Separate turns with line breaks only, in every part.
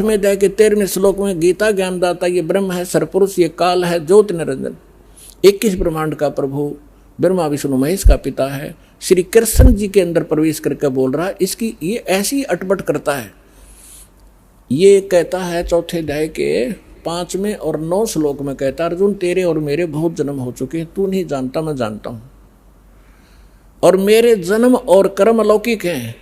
8वें अध्याय के 13वें श्लोक में गीता ज्ञानदाता ये ब्रह्म है, सरपुरुष, ये काल है, ज्योत निरंजन, 21 ब्रह्मांड का प्रभु, ब्रह्मा विष्णु महेश का पिता है, श्री कृष्ण जी के अंदर प्रवेश करके बोल रहा है। इसकी ये ऐसी अटपट करता है। ये कहता है 4थे अध्याय के 5वें और 9 श्लोक में कहता, अर्जुन तेरे और मेरे बहुत जन्म हो चुके हैं, तू नहीं जानता, मैं जानता हूं, और मेरे जन्म और कर्म अलौकिक हैं,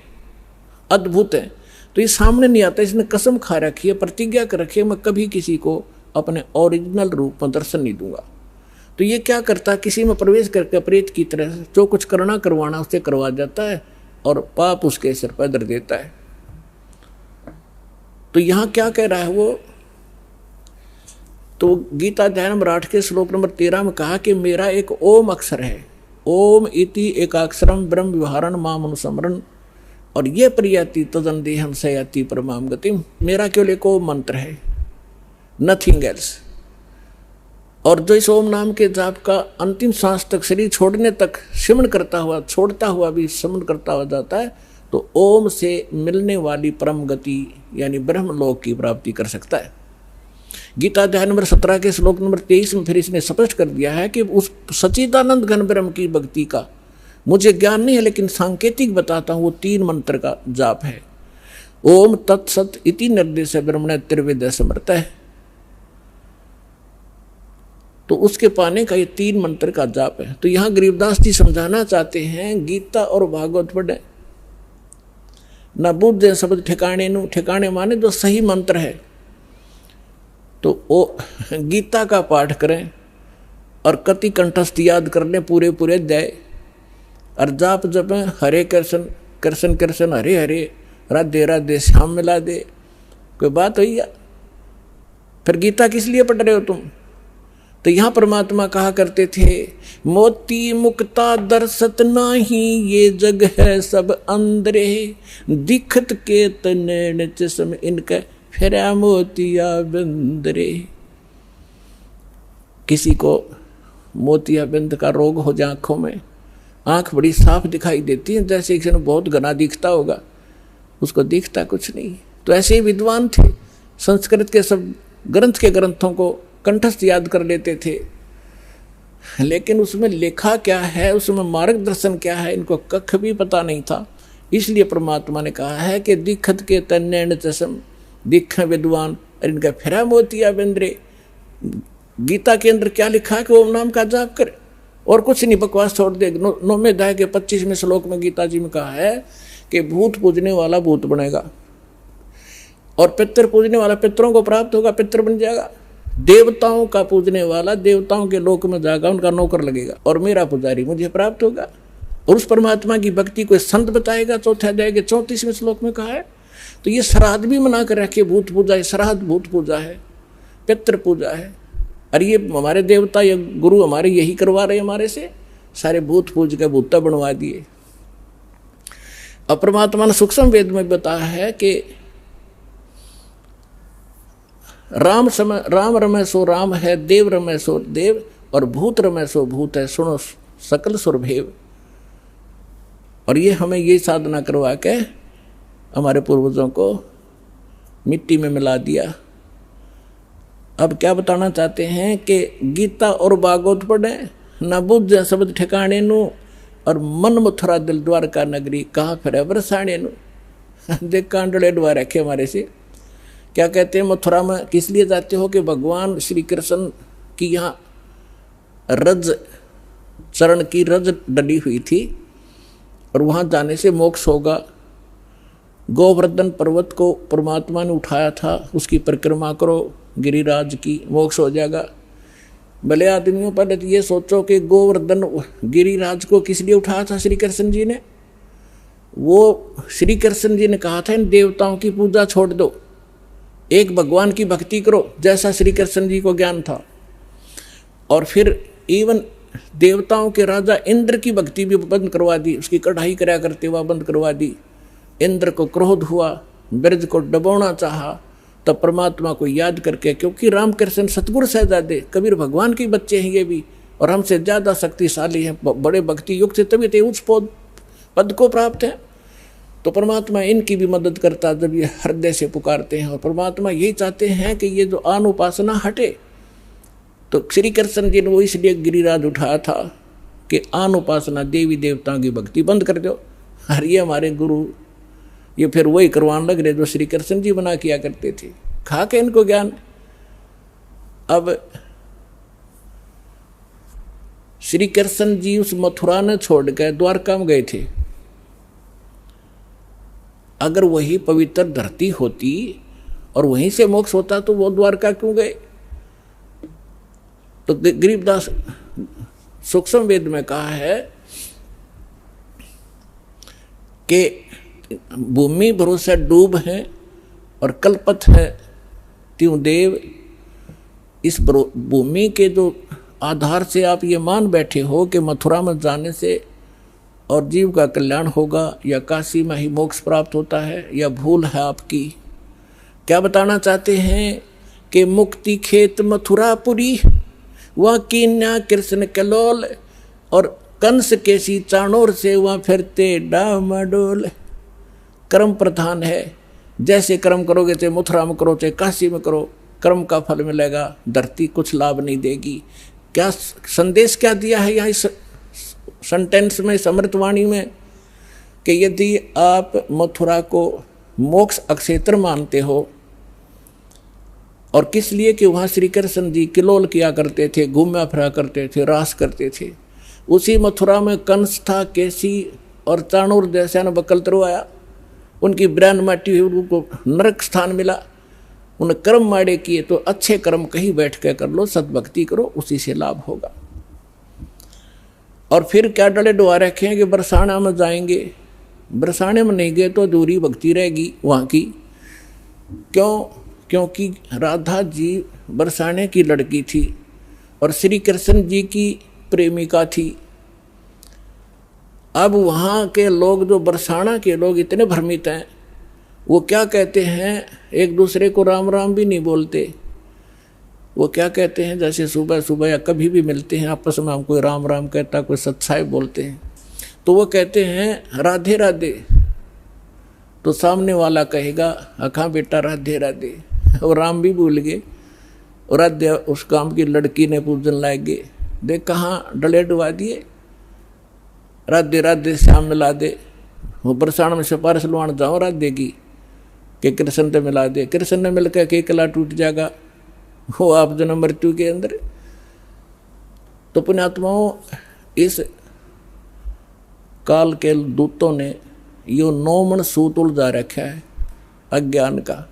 अद्भुत हैं। तो ये सामने नहीं आता, इसने कसम खा रखी है, प्रतिज्ञा कर रखी है, मैं कभी किसी को अपने ओरिजिनल रूप में दर्शन नहीं दूंगा। तो ये क्या करता है, किसी में प्रवेश करके प्रेत की तरह जो कुछ करना करवाना उससे करवा जाता है और पाप उसके सिर पर धर देता है। तो यहां क्या कह रहा है वो, तो गीता अध्याय नंबर 8 के श्लोक नंबर 13 में कहा कि मेरा एक ओम अक्षर है, ओम इति एकाक्षरम ब्रह्म विहारण माम अनुस्मरण, और ये प्रियति तदन देहम सयाति परमाम गतिम। मेरा केवल एक ओम मंत्र है, नथिंग एल्स। और जो इस ओम नाम के जाप का अंतिम सांस तक, शरीर छोड़ने तक सिमरण करता हुआ, छोड़ता हुआ भी सिमरण करता हुआ जाता है, तो ओम से मिलने वाली परम गति यानी ब्रह्मलोक की प्राप्ति कर सकता है। गीता अध्याय नंबर 17 के श्लोक नंबर 23 में फिर इसने स्पष्ट कर दिया है कि उस सच्चिदानंद घन ब्रह्म की भक्ति का मुझे ज्ञान नहीं है, लेकिन सांकेतिक बताता हूं, वो 3 मंत्र का जाप है। ओम तत्सत इति निर्देश ब्रह्मण त्रिवेद समर्थ है। तो उसके पाने का ये 3 मंत्र का जाप है। तो यहां गरीबदास जी समझाना चाहते हैं, गीता और भागवत पढ़े न बुद्ध शब्द ठिकाने नु, ठिकाने माने जो सही मंत्र है। तो वो गीता का पाठ करें और कति कंठस्थ याद कर लें पूरे पूरे अध्याय, और जाप जप हरे कृष्ण कृष्ण कृष्ण हरे हरे राधे राधे श्याम मिला दे। कोई बात हुई या? फिर गीता किस लिए पढ़ रहे हो तुम? तो यहाँ परमात्मा कहा करते थे, मोती मुक्ता दर्शत नाही, ये जग है सब अंदरे, दिखत के तनैन चश्म इनके फिरा मोतिया बंदरे। किसी को मोतिया बिंद का रोग हो जाए, आंखों में आंख बड़ी साफ दिखाई देती है, जैसे किसी ने बहुत घना दिखता होगा, उसको दिखता कुछ नहीं। तो ऐसे ही विद्वान थे, संस्कृत के सब ग्रंथों को कंठस्थ याद कर लेते थे, लेकिन उसमें लिखा क्या है, उसमें मार्गदर्शन क्या है, इनको कख भी पता नहीं था। इसलिए परमात्मा ने कहा है कि दिखत के तन्नैन चश्म, दिख विद्वान और इनका फिरा मोतिया बिंद्रे। गीता के अंदर क्या लिखा है कि ओम नाम का जाप करे और कुछ नहीं, बकवास छोड़ दे। 9वें अध्याय के 25वें श्लोक में गीता जी में कहा है कि भूत पूजने वाला भूत बनेगा और पितर पूजने वाला पितरों को प्राप्त होगा, पितर बन जाएगा। देवताओं का पूजने वाला देवताओं के लोक में जाएगा, उनका नौकर लगेगा, और मेरा पुजारी मुझे प्राप्त होगा। और उस परमात्मा की भक्ति को संत बताएगा। 4थे अध्याय के 34वें श्लोक में कहा है। तो ये श्राद्ध भी मना कर रखे, भूत पूजा है, श्राद्ध भूत पूजा है, पितृ पूजा है। अरे ये हमारे देवता या गुरु हमारे यही करवा रहे, हमारे से सारे भूत पूज के भूता बनवा दिए। अब परमात्मा ने सूक्ष्म वेद में बताया है कि राम रमय सो राम है, देव रमय सो देव, और भूत रमय सो भूत है, सुनो सकल सुरभेव। और ये हमें ये साधना करवा के हमारे पूर्वजों को मिट्टी में मिला दिया। अब क्या बताना चाहते हैं कि गीता और भागवत पढ़े, न बुद्ध शब्द ठिकाने नु, और मन मथुरा दिल द्वारका नगरी, कहाँ फिर बरसाने नु। देख कांडले द्वार रखे हमारे से। क्या कहते हैं, मथुरा में किस लिए जाते हो कि भगवान श्री कृष्ण की यहाँ रज चरण की रज डली हुई थी, और वहाँ जाने से मोक्ष होगा। गोवर्धन पर्वत को परमात्मा ने उठाया था, उसकी परिक्रमा करो गिरिराज की, मोक्ष हो जाएगा। भले आदमियों, पहले तो ये सोचो कि गोवर्धन गिरिराज को किस लिए उठाया था श्री कृष्ण जी ने? वो श्री कृष्ण जी ने कहा था इन देवताओं की पूजा छोड़ दो, एक भगवान की भक्ति करो, जैसा श्री कृष्ण जी को ज्ञान था। और फिर इवन देवताओं के राजा इंद्र की भक्ति भी बंद करवा दी, उसकी कढ़ाई कराया करते हुआ बंद करवा दी। इंद्र को क्रोध हुआ, ब्रज को डबोना चाहा, तब परमात्मा को याद करके, क्योंकि रामकृष्ण सतगुरु शहजादे कबीर भगवान के बच्चे हैं ये भी, और हमसे ज़्यादा शक्तिशाली हैं, बड़े भक्ति युक्त से, तभी तो उच्च पद को प्राप्त हैं। तो परमात्मा इनकी भी मदद करता जब ये हृदय से पुकारते हैं। और परमात्मा यही चाहते हैं कि ये जो आन उपासना हटे। तो श्री कृष्ण जी ने वो इसलिए गिरिराज उठाया था कि आन उपासना देवी देवताओं की भक्ति बंद कर दो। और ये हमारे गुरु ये फिर वही करवाने लग रहे जो श्री कृष्ण जी बना किया करते थे, खा के इनको ज्ञान। अब श्री कृष्ण जी उस मथुरा ने छोड़कर द्वारका में गए थे। अगर वही पवित्र धरती होती और वहीं से मोक्ष होता तो वो द्वारका क्यों गए? तो गरीबदास सूक्ष्म वेद में कहा है कि भूमि भरोसे डूब है और कल्पत है त्यों देव। इस भूमि के जो आधार से आप ये मान बैठे हो कि मथुरा में जाने से और जीव का कल्याण होगा या काशी में ही मोक्ष प्राप्त होता है, या भूल है आपकी। क्या बताना चाहते हैं कि मुक्ति खेत मथुरापुरी वहाँ कीन्या कृष्ण कलोल और कंस केसी चाणोर से वहाँ फिरते डामाडोल। कर्म प्रधान है, जैसे कर्म करोगे चाहे मथुरा में करो चाहे काशी में करो, कर्म का फल मिलेगा, धरती कुछ लाभ नहीं देगी। क्या संदेश क्या दिया है यहाँ इस सेंटेंस में, समृतवाणी में, कि यदि आप मथुरा को मोक्ष अक्षेत्र मानते हो, और किस लिए कि वहाँ श्री कृष्ण जी किलोल किया करते थे, घूमा फिरा करते थे, रास करते थे। उसी मथुरा में कंस था, केसी और चाणूर जैसा ने बकल तरवाया, उनकी ब्रांड माटी हुई, उनको नरक स्थान मिला। उन कर्म माड़े किए तो अच्छे कर्म कहीं बैठ कर कर लो, सद्भक्ति करो, उसी से लाभ होगा। और फिर क्या डले डुआ रखे हैं कि बरसाना में जाएंगे, बरसाने में नहीं गए तो अधूरी भक्ति रहेगी वहाँ की। क्यों? क्योंकि राधा जी बरसाने की लड़की थी और श्री कृष्ण जी की प्रेमिका थी। अब वहाँ के लोग, जो बरसाना के लोग इतने भ्रमित हैं, वो क्या कहते हैं, एक दूसरे को राम राम भी नहीं बोलते। वो क्या कहते हैं, जैसे सुबह सुबह या कभी भी मिलते हैं आपस में, हम कोई राम राम कहता, कोई सत्साई बोलते हैं, तो वो कहते हैं राधे राधे। तो सामने वाला कहेगा अखा बेटा राधे राधे, और राम भी भूल गए, और राधे उस काम की लड़की ने पूजन लाग गए। देख कहाँ डले डुबा दिए, राधे राधे श्याम मिला दे। वो बरसाना में सिफारिश लुआन जाओ राधे की कि कृष्ण से मिला दे, कृष्ण ने मिलकर के कला टूट जाएगा, वो आप जन्म मृत्यु के अंदर। तो पुण्यात्माओं, इस काल के दूतों ने यो 9 मन सूत उलझा रखा है अज्ञान का।